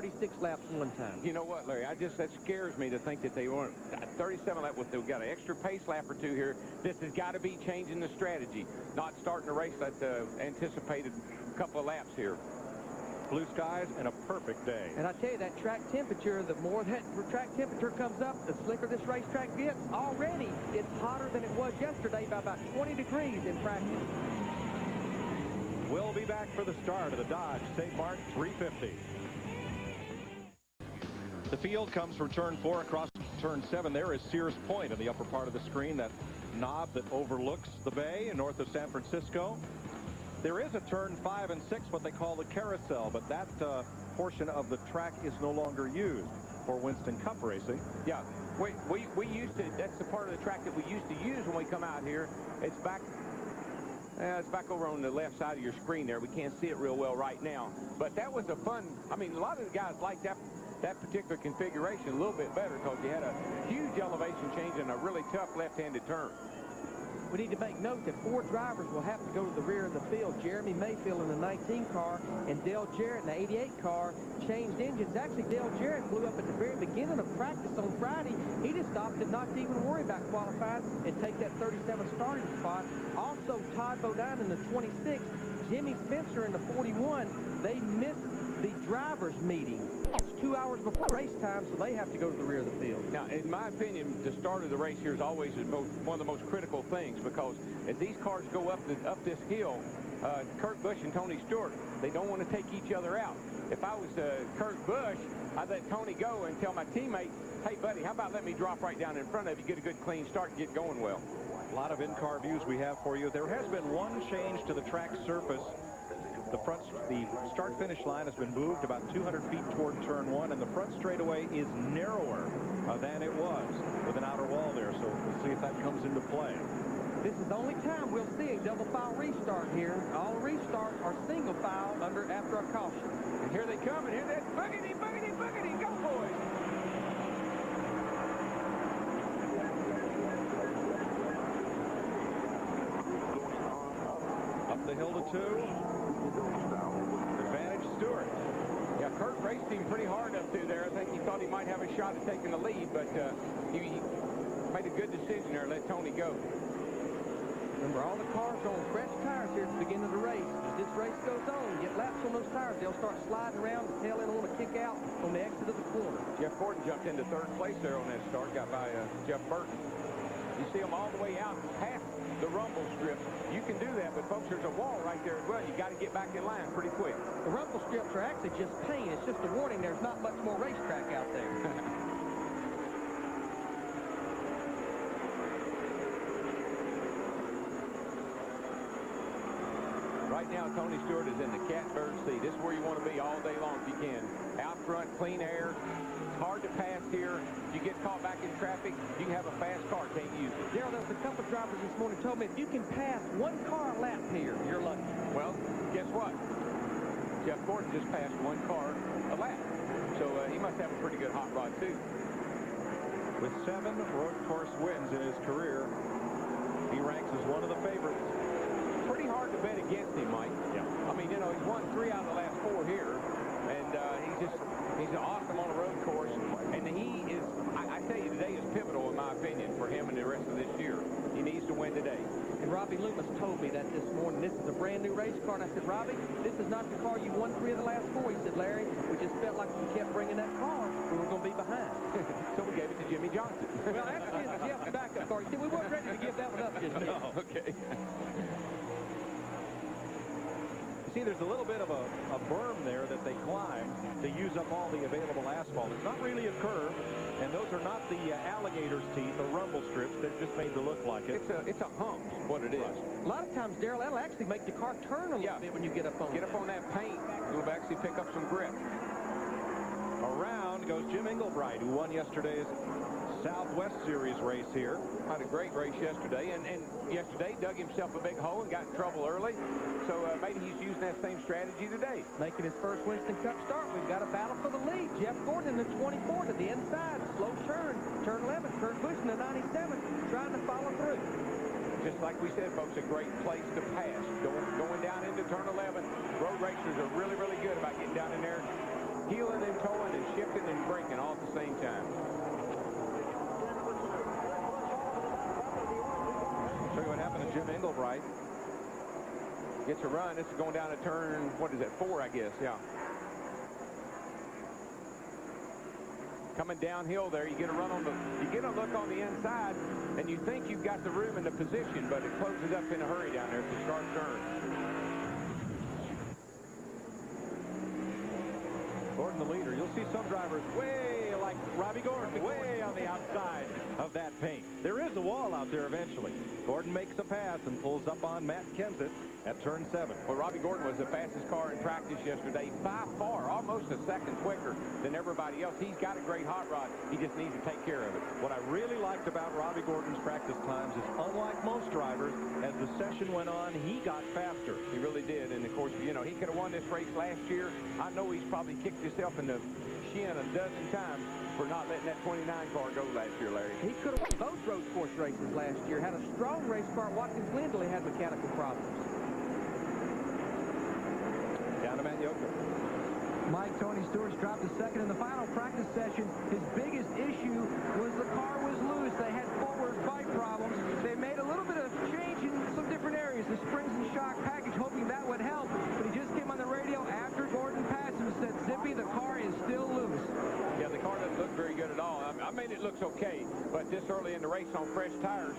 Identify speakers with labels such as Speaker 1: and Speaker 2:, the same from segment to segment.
Speaker 1: 36 laps one time.
Speaker 2: You know what, Larry? That scares me to think that they weren't 37 lap. They've got an extra pace lap or two here. This has got to be changing the strategy, not starting a race at the anticipated couple of laps here.
Speaker 3: Blue skies and a perfect day.
Speaker 1: And I tell you, that track temperature, the more that track temperature comes up, the slicker this racetrack gets. Already, it's hotter than it was yesterday by about 20 degrees in practice.
Speaker 3: We'll be back for the start of the Dodge Savemart 350. The field comes from turn 4 across turn 7. There is Sears Point in the upper part of the screen, that knob that overlooks the bay north of San Francisco. There is a turn 5 and 6, what they call the carousel, but that portion of the track is no longer used for Winston Cup racing.
Speaker 2: Yeah, we used to, that's the part of the track that we used to use when we come out here. It's back over on the left side of your screen there. We can't see it real well right now, but that was a fun, I mean, a lot of the guys like that particular configuration a little bit better because you had a huge elevation change and a really tough left-handed turn.
Speaker 1: We need to make note that 4 drivers will have to go to the rear of the field. Jeremy Mayfield in the 19 car and Dale Jarrett in the 88 car changed engines. Actually, Dale Jarrett blew up at the very beginning of practice on Friday. He just opted not to even worry about qualifying and take that 37 starting spot. Also, Todd Bodine in the 26, Jimmy Spencer in the 41. They missed the drivers' meeting. It's 2 hours before race time, so they have to go to the rear of the field.
Speaker 2: Now, in my opinion, the start of the race here is always one of the most critical things, because as these cars go up this hill, Kurt Busch and Tony Stewart, they don't want to take each other out. If I was Kurt Busch, I'd let Tony go and tell my teammate, hey, buddy, how about let me drop right down in front of you, get a good clean start, and get going well.
Speaker 3: A lot of in-car views we have for you. There has been one change to the track surface. The start-finish line has been moved about 200 feet toward turn 1, and the front straightaway is narrower than it was with an outer wall there. So we'll see if that comes into play.
Speaker 1: This is the only time we'll see a double file restart here. All restarts are single file after a caution.
Speaker 2: And here they come, and here that boogity, boogity, boogity, go boys!
Speaker 3: Up the hill to 2. Advantage Stewart.
Speaker 2: Yeah, Kurt raced him pretty hard up through there. I think he thought he might have a shot at taking the lead, but he made a good decision there, let Tony go.
Speaker 1: Remember, all the cars are on fresh tires here at the beginning of the race. As this race goes on, get laps on those tires, they'll start sliding around. The tail end will want to kick out on the exit of the corner.
Speaker 2: Jeff Gordon jumped into 3rd place there on that start, got by Jeff Burton. You see them all the way out past the rumble strips. You can do that, but folks, there's a wall right there as well. You got to get back in line pretty quick.
Speaker 1: The rumble strips are actually just paint. It's just a warning. There's not much more racetrack out there.
Speaker 2: Right now, Tony Stewart is in the catbird seat. This is where you want to be all day long if you can. Out front, clean air. It's hard to pass here. If you get caught back in traffic, you can have a fast car, can't use it.
Speaker 1: Darryl, there's a couple drivers this morning told me if you can pass 1 car a lap here, you're lucky.
Speaker 2: Well, guess what? Jeff Gordon just passed 1 car a lap. So he must have a pretty good hot rod, too.
Speaker 3: With 7 road course wins in his career, he ranks as one of the favorites.
Speaker 2: Pretty hard to bet against him, Mike.
Speaker 3: Yeah.
Speaker 2: I mean, you know, he's won 3 out of the last 4 here, and he's awesome on a road course. And he is, I tell you, today is pivotal in my opinion for him and the rest of this year. He needs to win today.
Speaker 1: And Robbie Loomis told me that this morning. This is a brand new race car. And I said, Robbie, this is not the car you won 3 of the last 4. He said, Larry, we just felt like if you kept bringing that car, we were going to be behind.
Speaker 2: So we gave it to Jimmy Johnson.
Speaker 1: Well, actually, it's Jeff's backup car. He said, we weren't ready to give that one up just yet.
Speaker 2: No, okay.
Speaker 3: See, there's a little bit of a berm there that they climb to use up all the available asphalt. It's not really a curve, and those are not the alligator's teeth or rumble strips. They're just made to look like it.
Speaker 2: It's a hump, what it is.
Speaker 1: A lot of times, Darryl, that'll actually make the car turn a little bit when you get up on it.
Speaker 2: Get up on that paint, you'll actually pick up some grip.
Speaker 3: Around goes Jim Englebright, who won yesterday's Southwest Series race here.
Speaker 2: Had a great race yesterday, and yesterday dug himself a big hole and got in trouble early. So maybe he's using that same strategy today.
Speaker 1: Making his first Winston Cup start, we've got a battle for the lead. Jeff Gordon in the 24 to the inside. Slow turn. Turn 11. Kurt Busch in the 97 trying to follow through.
Speaker 2: Just like we said, folks, a great place to pass. Going down into turn 11. Road racers are really, really good about getting down in there, heeling and towing and shifting and braking all at the same time.
Speaker 3: I'll show you what happened to Jim Englebright.
Speaker 2: Gets a run. This is going down a turn, what is that, 4, I guess, yeah. Coming downhill there, you get a run on the, you get a look on the inside, and you think you've got the room and the position, but it closes up in a hurry down there. It's a sharp turn.
Speaker 3: Gordon the leader. You'll see some drivers way like Robbie Gordon, way on the outside of that paint. There is a wall out there eventually. Gordon makes a pass and pulls up on Matt Kenseth at turn 7.
Speaker 2: Well, Robbie Gordon was the fastest car in practice yesterday by far, almost a second quicker than everybody else. He's got a great hot rod. He just needs to take care of it.
Speaker 3: What I really liked about Robbie Gordon's practice times is, unlike most drivers, as the session went on, he got faster.
Speaker 2: He really did. And, of course, you know, he could have won this race last year. I know he's probably kicked himself in the shin a dozen times for not letting that 29 car go last year, Larry.
Speaker 1: He could have won both road course races last year. Had a strong race car. Watkins Glenn had mechanical problems.
Speaker 3: Down to Matt Yoakum.
Speaker 4: Mike, Tony Stewart's dropped to second in the final practice session. His biggest issue was the car was loose. They had forward fight problems. They made a little bit of change in some different areas. The springs and shock package, hoping that would help. But he just came on the radio after Gordon passed him and said, Zippy, the car is still loose.
Speaker 2: Yeah, the car doesn't look very good at all. I mean, it looks okay, but this early in the race on fresh tires,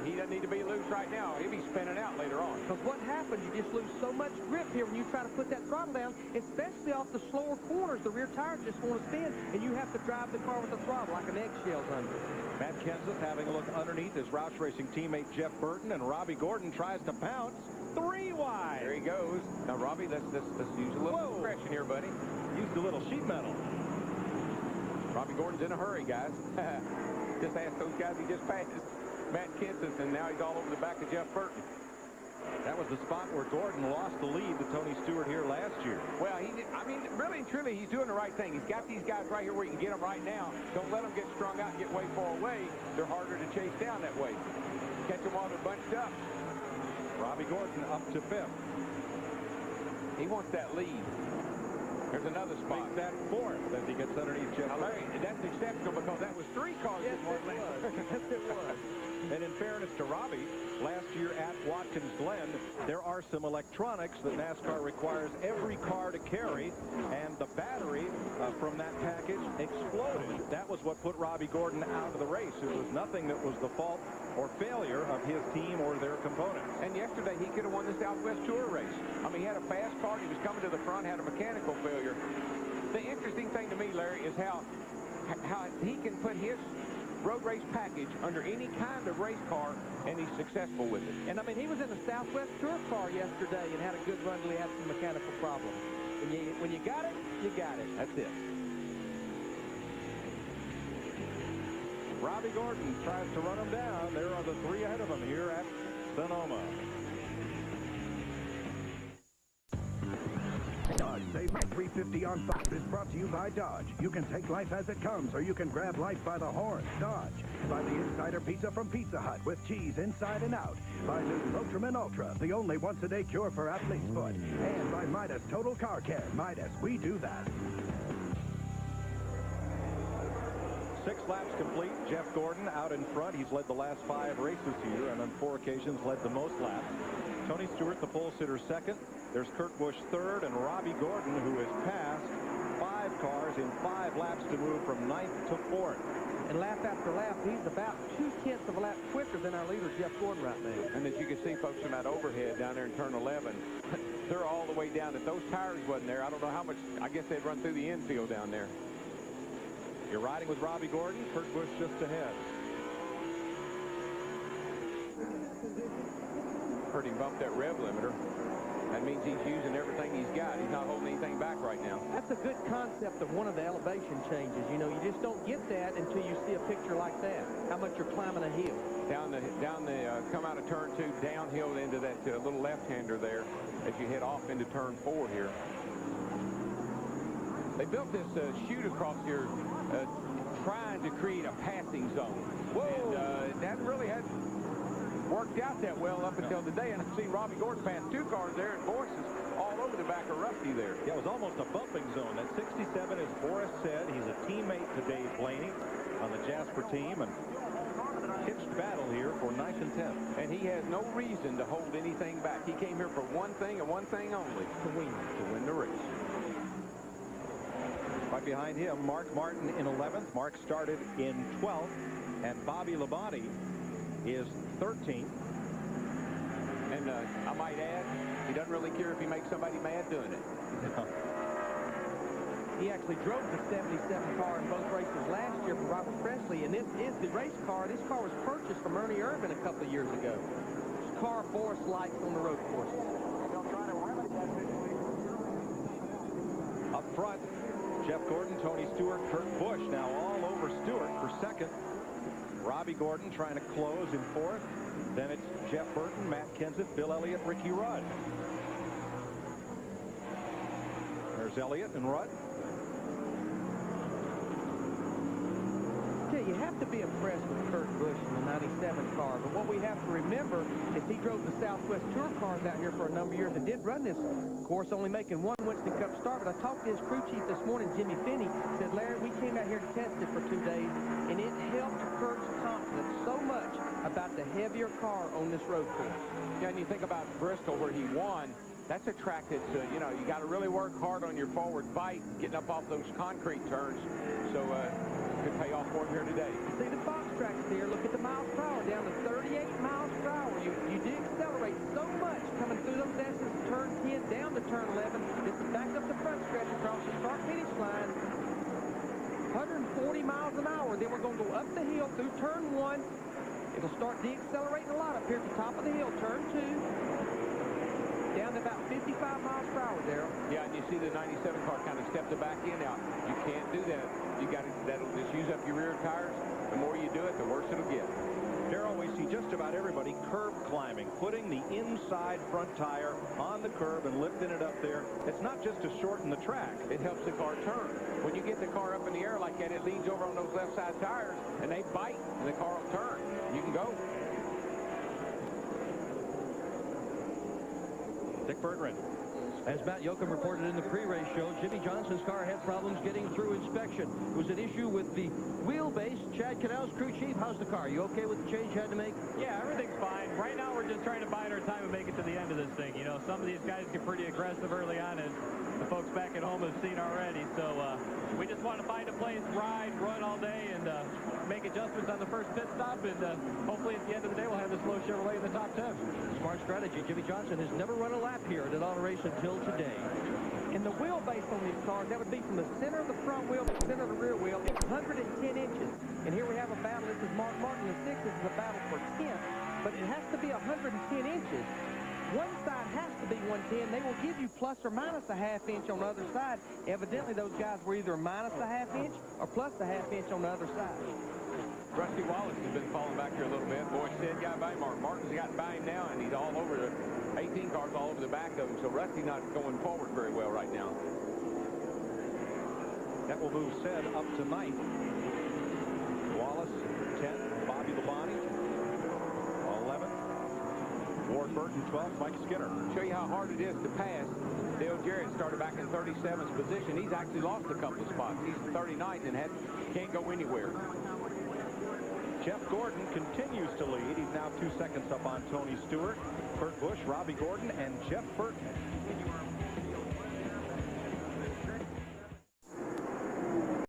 Speaker 2: he doesn't need to be loose right now. He'll be spinning out later on.
Speaker 1: Because what happens, you just lose so much grip here when you try to put that throttle down, especially off the slower corners. The rear tires just want to spin, and you have to drive the car with the throttle like an eggshell's under.
Speaker 3: Matt Kenseth having a look underneath his Roush Racing teammate Jeff Burton, and Robbie Gordon tries to pounce 3 wide.
Speaker 2: There he goes. Now, Robbie, let's use a little discretion here, buddy.
Speaker 3: Used a little sheet metal.
Speaker 2: Robbie Gordon's in a hurry, guys. Just ask those guys he just passed. Matt Kenseth, and now he's all over the back of Jeff Burton.
Speaker 3: That was the spot where Gordon lost the lead to Tony Stewart here last year.
Speaker 2: Well, I mean, really and truly, he's doing the right thing. He's got these guys right here where you can get them right now. Don't let them get strung out and get way far away. They're harder to chase down that way. Catch them while they're bunched up.
Speaker 3: Robbie Gordon up to 5th.
Speaker 2: He wants that lead. There's another spot.
Speaker 3: Makes that 4th as he gets underneath Jeff.
Speaker 2: Now, Larry, that's exceptional because that was 3 cars.
Speaker 1: Yes, it was. Yes, it was.
Speaker 3: And in fairness to Robbie, last year at Watkins Glen, there are some electronics that NASCAR requires every car to carry, and the battery from that package exploded. That was what put Robbie Gordon out of the race. It was nothing that was the fault or failure of his team or their components.
Speaker 2: And yesterday, he could have won the Southwest Tour race. I mean, he had a fast car. He was coming to the front, had a mechanical failure. The interesting thing to me, Larry, is how he can put his road race package under any kind of race car, and he's successful with it.
Speaker 1: And, I mean, he was in the Southwest Tour car yesterday and had a good run until he had some mechanical problems. When you got it, you got it. That's it.
Speaker 3: Robbie Gordon tries to run him down. There are the 3 ahead of him here at Sonoma.
Speaker 5: Dodge Savemart 350 on Fox is brought to you by Dodge. You can take life as it comes, or you can grab life by the horns. Dodge. By the Insider Pizza from Pizza Hut with cheese inside and out. By new Lotramin Ultra, the only once-a-day cure for athlete's foot. And by Midas Total Car Care. Midas, we do that.
Speaker 3: 6 laps complete. Jeff Gordon out in front. He's led the last 5 races here, and on 4 occasions led the most laps. Tony Stewart, the pole sitter, 2nd. There's Kurt Busch 3rd, and Robbie Gordon, who has passed 5 cars in 5 laps to move from 9th to 4th.
Speaker 1: And lap after lap, he's about 2/10 of a lap quicker than our leader, Jeff Gordon, right now.
Speaker 2: And as you can see, folks, from that overhead down there in turn 11, they're all the way down. If those tires wasn't there, I don't know how much, I guess they'd run through the infield down there.
Speaker 3: You're riding with Robbie Gordon. Kurt Busch just ahead.
Speaker 2: Heard him bump that rev limiter. That means he's using everything he's got. He's not holding anything back right now.
Speaker 1: That's a good concept of one of the elevation changes. You know, you just don't get that until you see a picture like that, how much you're climbing a hill.
Speaker 2: Come out of turn 2, downhill into that little left-hander there as you head off into turn 4 here. They built this chute across here trying to create a passing zone. Whoa! And that really hadn't worked out that well up until today. And I've seen Robbie Gordon pass 2 cars there, and Boyce is all over the the back of Rusty there.
Speaker 3: Yeah, it was almost a bumping zone. That 67, as Boris said, he's a teammate to Dave Blaney on the Jasper team, and pitched battle here for 9th and 10th.
Speaker 2: And he has no reason to hold anything back. He came here for one thing and one thing only, to win the race.
Speaker 3: Right behind him, Mark Martin in 11th. Mark started in 12th, and Bobby Labonte is 13th.
Speaker 2: And I might add, he doesn't really care if he makes somebody mad doing it.
Speaker 1: He actually drove the 77 car in both races last year for Robert Presley, and this is the race car. This car was purchased from Ernie Irvin a couple of years ago. This car Forrest likes on the road courses.
Speaker 3: Up front, Jeff Gordon, Tony Stewart, Kurt Busch now all over Stewart for second. Robbie Gordon trying to close in fourth. Then it's Jeff Burton, Matt Kenseth, Bill Elliott, Ricky Rudd. There's Elliott and Rudd.
Speaker 1: You have to be impressed with Kurt Busch in the 97 car, but what we have to remember is he drove the Southwest Tour cars out here for a number of years and did run this course, only making one Winston Cup start. But I talked to his crew chief this morning, Jimmy Finney, said, Larry, we came out here to test it for 2 days, and it helped Kurt's confidence so much about the heavier car on this road course.
Speaker 2: Yeah, and you think about Bristol where he won. That's a track that's, you know, you got to really work hard on your forward bite, getting up off those concrete turns. So, could pay off for him here today.
Speaker 1: See the box tracks there. Look at the miles per hour down to 38 miles per hour. You do accelerate so much coming through those S's, turn 10 down to turn 11. This is back up the front stretch across the start-finish line. 140 miles an hour. Then we're going to go up the hill through turn 1. It'll start deaccelerating a lot up here at the top of the hill. Turn 2. Down to about 55 miles per hour, Darrell.
Speaker 2: Yeah, and you see the 97 car kind of step the back end out. You can't do that. You got to, that'll just use up your rear tires. The more you do it, the worse it'll get.
Speaker 3: Darrell, we see just about everybody curb climbing, putting the inside front tire on the curb and lifting it up there. It's not just to shorten the track.
Speaker 2: It helps the car turn. When you get the car up in the air like that, it leans over on those left side tires, and they bite, and the car will turn. You can go.
Speaker 3: Dick Bertrand.
Speaker 4: As Matt Yoakum reported in the pre-race show, Jimmy Johnson's car had problems getting through inspection. It was an issue with the wheelbase. Chad Canals, crew chief, how's the car? You okay with the change you had to make?
Speaker 6: Yeah, everything's fine. Right now, we're just trying to bide our time and make it to the end of this thing. You know, some of these guys get pretty aggressive early on, as the folks back at home have seen already. So we just want to find a place, ride, run all day, and make adjustments on the first pit stop. And hopefully at the end of the day, we'll have this slow Chevrolet in the top 10.
Speaker 4: Smart strategy. Jimmy Johnson has never run a lap here at an auto race until today.
Speaker 1: And the wheelbase on these cars, that would be from the center of the front wheel to the center of the rear wheel. It's 110 inches. And here we have a battle. This is Mark Martin in 6th. This is a battle for 10th. But it has to be 110 inches. One side has to be 110. They will give you plus or minus a half inch on the other side. Evidently, those guys were either minus a half inch or plus a half inch on the other side.
Speaker 2: Rusty Wallace has been falling back here a little bit. Boy said got by Mark. Martin's got by him now, and he's all over the 18 cars all over the back of him. So Rusty's not going forward very well right now.
Speaker 3: That will move Said up to 9th. Wallace, 10th. Bobby Labonte, 11th. Ward Burton, 12th. Mike Skinner.
Speaker 2: Show you how hard it is to pass. Dale Jarrett started back in 37th position. He's actually lost a couple of spots. He's 39th and can't go anywhere.
Speaker 3: Jeff Gordon continues to lead. He's now 2 seconds up on Tony Stewart, Kurt Busch, Robbie Gordon, and Jeff Burton.